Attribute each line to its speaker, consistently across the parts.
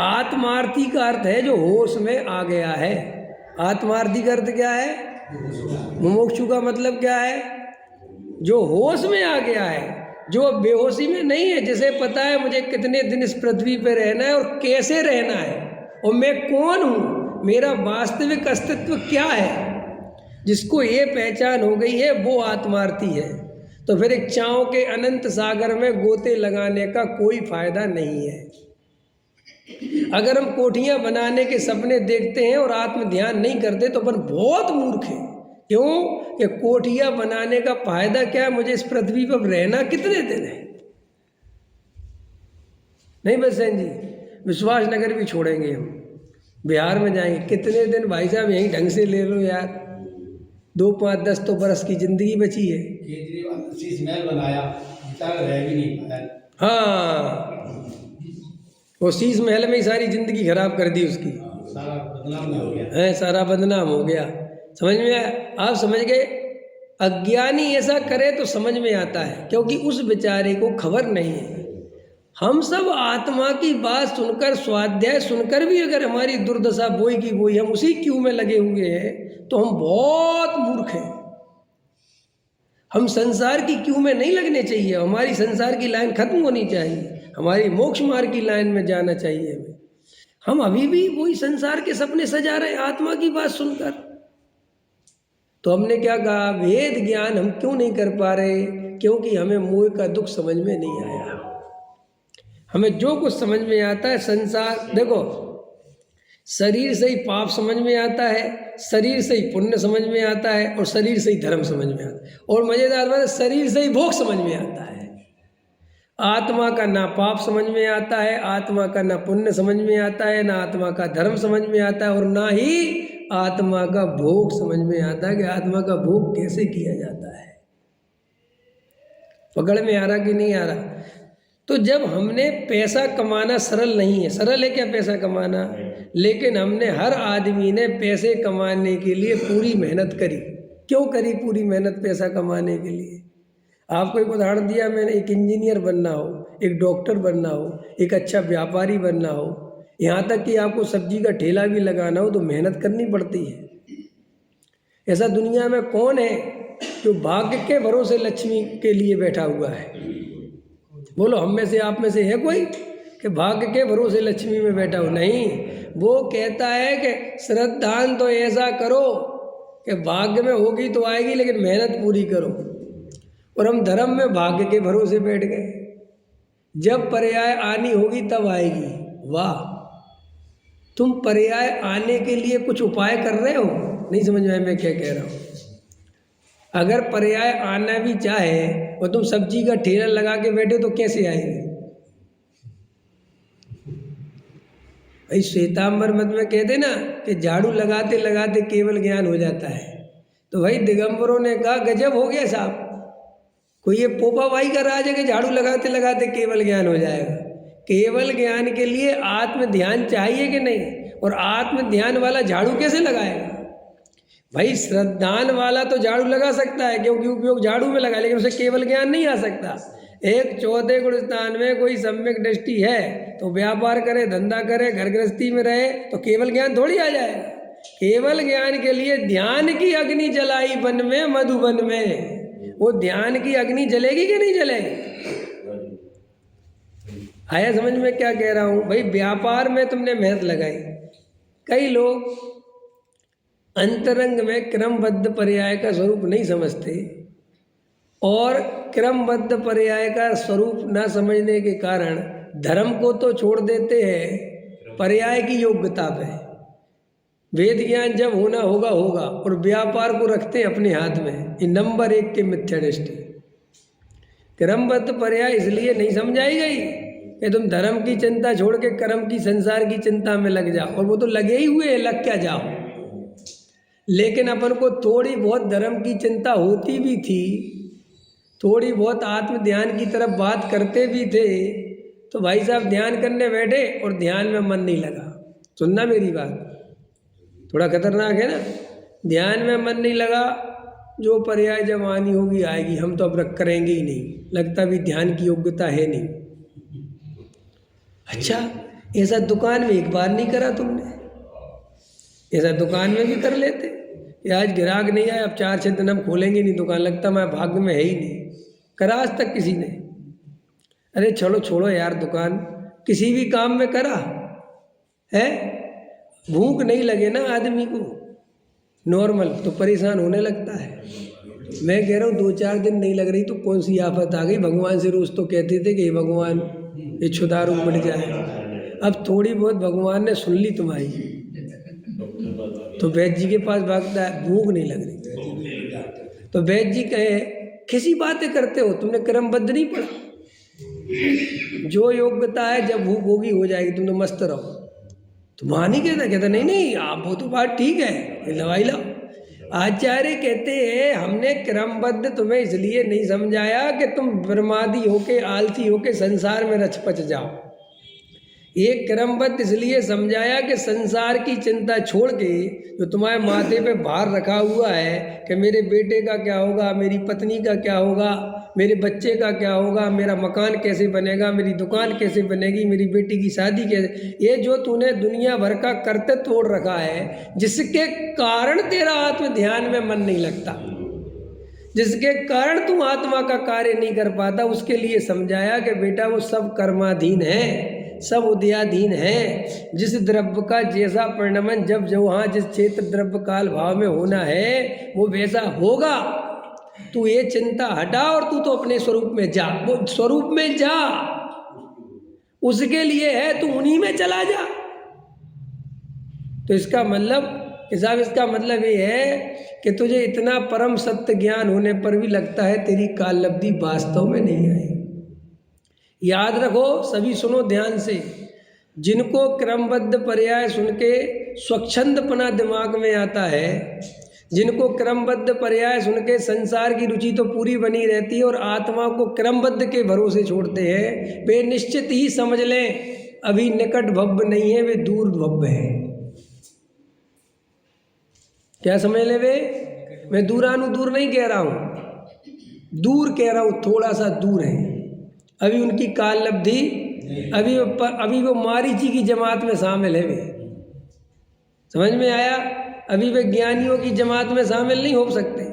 Speaker 1: आत्मार्थी का अर्थ है जो होश में आ गया है। आत्मार्थी का अर्थ क्या है? मुमुक्षु का मतलब क्या है? जो होश में आ गया है, जो बेहोशी में नहीं है। जैसे पता है मुझे कितने दिन इस पृथ्वी पे रहना है और कैसे रहना है, और मैं कौन हूँ, मेरा वास्तविक अस्तित्व क्या है, जिसको ये पहचान हो गई है, वो आत्मार्थी है। तो फिर एक चाँव के अनंत सागर में गोते लगाने का कोई फायदा नहीं है। अगर हम कोठियां बनाने के सपने देखते हैं और आत्म ध्यान नहीं करते तो अपन बहुत मूर्ख हैं। क्यों? कि कोठियां बनाने का फायदा क्या है? मुझे इस पृथ्वी पर रहना कितने दिन है? नहीं बसेन जी, विश्वास नगर भी छोड़ेंगे हम, बिहार में जाएंगे, कितने दिन भाई साहब यहीं ढंग से ले लो यार। 2, 5, 10 तो बरस की जिंदगी बची है।
Speaker 2: केजरीवाल शीश महल बनाया, रह भी नहीं पाया।
Speaker 1: हाँ, वो शीश महल में ही सारी जिंदगी खराब कर दी उसकी,
Speaker 2: सारा बदनाम हो गया
Speaker 1: है, सारा बदनाम हो गया। समझ में आया? आप समझ गए? अज्ञानी ऐसा करे तो समझ में आता है, क्योंकि उस बेचारे को खबर नहीं है। हम सब आत्मा की बात सुनकर, स्वाध्याय सुनकर भी अगर हमारी दुर्दशा बोई की बोई, हम उसी क्यू में लगे हुए हैं, तो हम बहुत मूर्ख हैं। हम संसार की क्यू में नहीं लगने चाहिए, हमारी संसार की लाइन खत्म होनी चाहिए, हमारी मोक्ष मार्ग की लाइन में जाना चाहिए हमें। हम अभी भी वही संसार के सपने सजा रहे आत्मा की बात सुनकर। तो हमने क्या कहा, वेद ज्ञान हम क्यों नहीं कर पा रहे? क्योंकि हमें मोह का दुख समझ में नहीं आया। हमें जो कुछ समझ में आता है संसार, देखो, शरीर से ही पाप समझ में आता है, शरीर से ही पुण्य समझ में आता है, और शरीर से ही धर्म समझ में आता है, और मजेदार बात है शरीर से ही भोग समझ में आता है। आत्मा का ना पाप समझ में आता है, आत्मा का ना पुण्य समझ में आता है, ना आत्मा का धर्म समझ में आता है, और ना ही आत्मा का भोग समझ में आता है कि आत्मा का भोग कैसे किया जाता है। पकड़ में आ रहा कि नहीं आ रहा? तो जब हमने पैसा कमाना, सरल नहीं है, सरल है क्या पैसा कमाना? लेकिन हमने, हर आदमी ने पैसे कमाने के लिए पूरी मेहनत करी। क्यों करी पूरी मेहनत पैसा कमाने के लिए? आपको एक उदाहरण दिया मैंने, एक इंजीनियर बनना हो, एक डॉक्टर बनना हो, एक अच्छा व्यापारी बनना हो, यहाँ तक कि आपको सब्जी का ठेला भी लगाना हो तो मेहनत करनी पड़ती है। ऐसा दुनिया में कौन है जो भाग्य के भरोसे लक्ष्मी के लिए बैठा हुआ है? बोलो, हम में से, आप में से है कोई कि भाग्य के भरोसे लक्ष्मी में बैठा हो? नहीं, वो कहता है कि श्रद्धान तो ऐसा करो कि भाग्य में होगी तो आएगी, लेकिन मेहनत पूरी करो। और हम धर्म में भाग्य के भरोसे बैठ गए, जब पर्याय आनी होगी तब आएगी। वाह, तुम पर्याय आने के लिए कुछ उपाय कर रहे हो? नहीं समझ में आया मैं क्या कह रहा हूँ? अगर पर्याय आना भी चाहे और तुम सब्जी का ठेला लगा के बैठे तो कैसे आएंगे? भाई श्वेतांबर मत में कहते ना कि झाड़ू लगाते लगाते केवल ज्ञान हो जाता है। तो भाई दिगंबरों ने कहा गजब हो गया साहब, कोई ये पोपा भाई का राज है कि झाड़ू लगाते लगाते केवल ज्ञान हो जाएगा? केवल ज्ञान के लिए आत्म ध्यान चाहिए कि नहीं? और आत्म ध्यान वाला झाड़ू कैसे लगाएगा? भाई श्रद्धान वाला तो झाड़ू लगा सकता है, क्योंकि उपयोग झाड़ू में लगा, लेकिन उसे केवल ज्ञान नहीं आ सकता। एक चौथे गुण स्थान में कोई सम्यक दृष्टि है तो व्यापार करे, धंधा करे, घर गृहस्थी में रहे तो केवल ज्ञान थोड़ी आ जाएगा। केवल ज्ञान के लिए ध्यान की अग्नि जलाई वन में, मधुबन में। वो ध्यान की अग्नि जलेगी कि नहीं जलेगी? आया समझ में क्या कह रहा हूँ? भाई व्यापार में तुमने मेहनत लगाई, कई लोग अंतरंग में क्रमबद्ध पर्याय का स्वरूप नहीं समझते, और क्रमबद्ध पर्याय का स्वरूप न समझने के कारण धर्म को तो छोड़ देते हैं पर्याय की योग्यता पे। वेद ज्ञान जब होना होगा होगा, और व्यापार को रखते हैं अपने हाथ में। ये नंबर 1 के मिथ्या दृष्टि। क्रमबद्ध पर्याय इसलिए नहीं समझाई गई कि तुम धर्म की चिंता छोड़ के कर्म की, संसार की चिंता में लग जाओ, और वो तो लगे ही हुए, लग क्या जाओ। लेकिन अपन को थोड़ी बहुत धर्म की चिंता होती भी थी, थोड़ी बहुत आत्म ध्यान की तरफ बात करते भी थे, तो भाई साहब ध्यान करने बैठे और ध्यान में मन नहीं लगा। सुनना मेरी बात, थोड़ा खतरनाक है ना। ध्यान में मन नहीं लगा, जो पर्याय जब आनी होगी आएगी, हम तो अब रख करेंगे ही नहीं, लगता भी ध्यान की योग्यता है नहीं। अच्छा, ऐसा दुकान में एक बार नहीं करा तुमने? ऐसा दुकान में भी कर लेते कि आज ग्राहक नहीं आया, अब 4-6 दिन हम खोलेंगे नहीं दुकान, लगता मैं भाग्य में है ही नहीं। करा आज तक किसी ने? अरे चलो छोड़ो यार, दुकान किसी भी काम में करा है? भूख नहीं लगे ना आदमी को नॉर्मल तो परेशान होने लगता है। मैं कह रहा हूँ 2-4 दिन नहीं लग रही तो कौन सी आफत आ गई। भगवान से रोज तो कहते थे कि हे भगवान ये छुदारू मिट जाए, अब थोड़ी बहुत भगवान ने सुन ली तुम्हारी तो वैद्य जी के पास भागता है, भूख नहीं लग रही तो वैद्य जी कहे किसी बातें करते हो, तुमने क्रमबद्ध नहीं पढ़ा? जो योग्यता है जब भूख होगी हो जाएगी, तुम तो मस्त रहो। तो वहाँ नहीं कहता नहीं नहीं आप वो तो बात ठीक है, ये दवाई लाओ। आचार्य कहते हैं हमने क्रमबद्ध तुम्हें इसलिए नहीं समझाया कि तुम प्रमादी होके आलसी होके संसार में रच पच जाओ। एक क्रमबद्ध इसलिए समझाया कि संसार की चिंता छोड़ के जो तुम्हारे माथे पे भार रखा हुआ है कि मेरे बेटे का क्या होगा, मेरी पत्नी का क्या होगा, मेरे बच्चे का क्या होगा, मेरा मकान कैसे बनेगा, मेरी दुकान कैसे बनेगी, मेरी बेटी की शादी कैसे, ये जो तूने दुनिया भर का करते तोड़ रखा है जिसके कारण तेरा आत्म ध्यान में मन नहीं लगता, जिसके कारण तू आत्मा का कार्य नहीं कर पाता, उसके लिए समझाया कि बेटा वो सब कर्माधीन है, सब उदयाधीन है। जिस द्रव्य का जैसा परिणमन जब जो वहाँ जिस क्षेत्र द्रव्य काल भाव में होना है वो वैसा होगा। तू ये चिंता हटा और तू तो अपने स्वरूप में जा, वो स्वरूप में जा, उसके लिए है, तू उन्हीं में चला जा। तो इसका मतलब साहब, इसका मतलब ये है कि तुझे इतना परम सत्य ज्ञान होने पर भी लगता है तेरी काललब्धि वास्तव में नहीं आई। याद रखो, सभी सुनो ध्यान से, जिनको क्रमबद्ध पर्याय सुन के स्वच्छंदपना दिमाग में आता है, जिनको क्रमबद्ध पर्याय सुन के संसार की रुचि तो पूरी बनी रहती है और आत्मा को क्रमबद्ध के भरोसे छोड़ते हैं, वे निश्चित ही समझ लें अभी निकट भव्य नहीं है, वे दूर भव्य है। क्या समझ ले वे? मैं दूरानुदूर नहीं कह रहा हूँ, दूर कह रहा हूँ, थोड़ा सा दूर है। अभी उनकी काललब्धि, अभी वो मारीची की जमात में शामिल है। वे समझ में आया? अभी वे ज्ञानियों की जमात में शामिल नहीं हो सकते।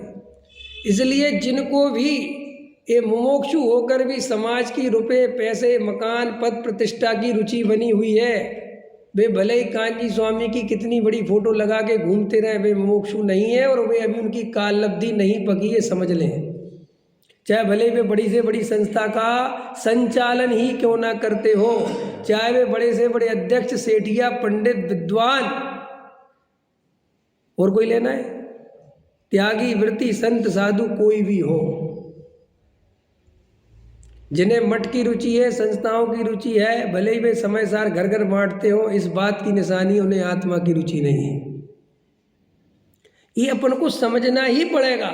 Speaker 1: इसलिए जिनको भी ये मुमुक्षु होकर भी समाज की रुपए पैसे मकान पद प्रतिष्ठा की रुचि बनी हुई है, वे भले ही कांची स्वामी की कितनी बड़ी फोटो लगा के घूमते रहे, वे मुमुक्षु नहीं है और वे अभी उनकी काललब्धि नहीं पकी है, समझ लें। चाहे भले वे बड़ी से बड़ी संस्था का संचालन ही क्यों ना करते हो, चाहे वे बड़े से बड़े अध्यक्ष सेठिया पंडित विद्वान और कोई लेना है, त्यागी वृत्ति संत साधु कोई भी हो, जिन्हें मठ की रुचि है, संस्थाओं की रुचि है, भले ही वे समय सार घर घर बांटते हो, इस बात की निशानी उन्हें आत्मा की रुचि नहीं है। ये अपन को समझना ही पड़ेगा।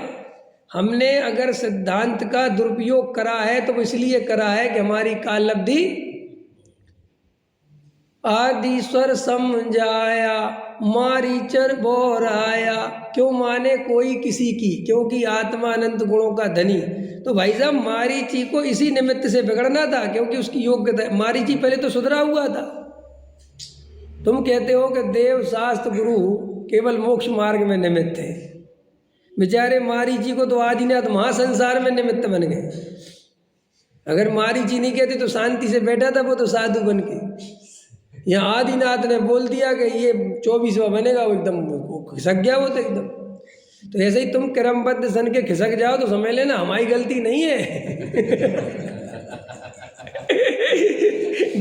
Speaker 1: हमने अगर सिद्धांत का दुरुपयोग करा है तो इसलिए करा है कि हमारी काललब्धि आदिस्वर समझाया मारीचर बोराया, क्यों माने कोई किसी की, क्योंकि आत्मा अनंत गुणों का धनी। तो भाई साहब मारीची को इसी निमित्त से बिगड़ना था क्योंकि उसकी योग्यता, मारीची पहले तो सुधरा हुआ था। तुम कहते हो कि देव शास्त्र गुरु केवल मोक्ष मार्ग में निमित्त है, बेचारे मारीची को तो आदिनाथ महासंसार में निमित्त बन गए। अगर मारीची नहीं कहते तो शांति से बैठा था वो तो साधु बन के। यहाँ आदिनाथ ने बोल दिया कि ये 24वां बनेगा, वो एकदम खिसक गया वो तो एकदम। तो ऐसे ही तुम क्रमबद्ध सन के खिसक जाओ तो समझ लेना हमारी गलती नहीं है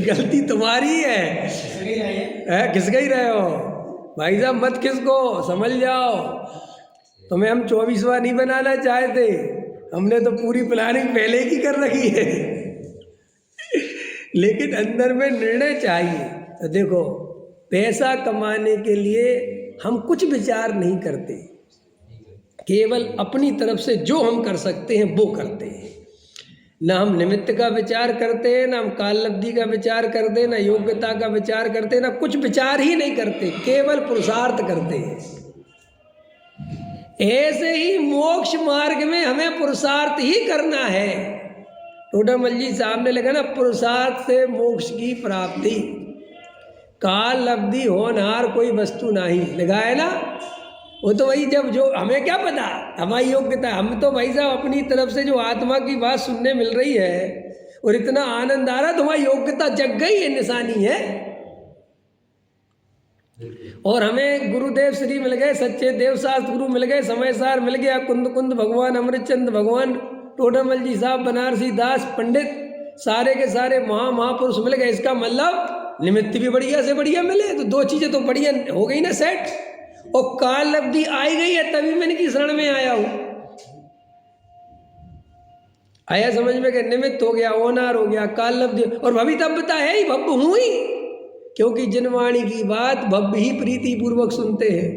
Speaker 1: गलती तुम्हारी है, खिसक ही रहे हो। भाई साहब मत खिसको, समझ जाओ। तुम्हें हम 24वां नहीं बनाना चाहते, हमने तो पूरी प्लानिंग पहले की कर रखी है लेकिन अंदर में निर्णय चाहिए। तो देखो, पैसा कमाने के लिए हम कुछ विचार नहीं करते, केवल अपनी तरफ से जो हम कर सकते हैं वो करते हैं। ना हम निमित्त का विचार करते हैं, ना हम काललब्धि का विचार करते हैं, ना योग्यता का विचार करते हैं, ना कुछ विचार ही नहीं करते, केवल पुरुषार्थ करते हैं। ऐसे ही मोक्ष मार्ग में हमें पुरुषार्थ ही करना है। टोडामल जी साहब ने लिखा ना, पुरुषार्थ से मोक्ष की प्राप्ति। काल अवधि होनहार कोई वस्तु नहीं, लगा है ना। वो तो वही, जब जो हमें क्या पता हमारी योग्यता, हम तो भाई साहब अपनी तरफ से जो आत्मा की बात सुनने मिल रही है और इतना आनंद आ रहा, तो हमारी योग्यता जग गई है, निशानी है। और हमें गुरुदेव श्री मिल गए, सच्चे देवशास्त्र गुरु मिल गए, समय सार मिल गया, कुंद कुंद भगवान, अमृतचंद भगवान, टोडरमल जी साहब, बनारसी दास पंडित, सारे के सारे महापुरुष मिल गए। इसका मतलब निमित्त भी बढ़िया से बढ़िया मिले, तो दो चीजें तो बढ़िया हो गई ना सेट। और काल अवधि आई गई है, तभी मैं इनकी शरण में आया हूं। आया समझ में कि निमित्त हो गया, ओनार हो गया, काल अवधि, और भवितव्यता है ही, भव्य हूं ही, क्योंकि जिन वाणी की बात भव्य ही प्रीति पूर्वक सुनते हैं।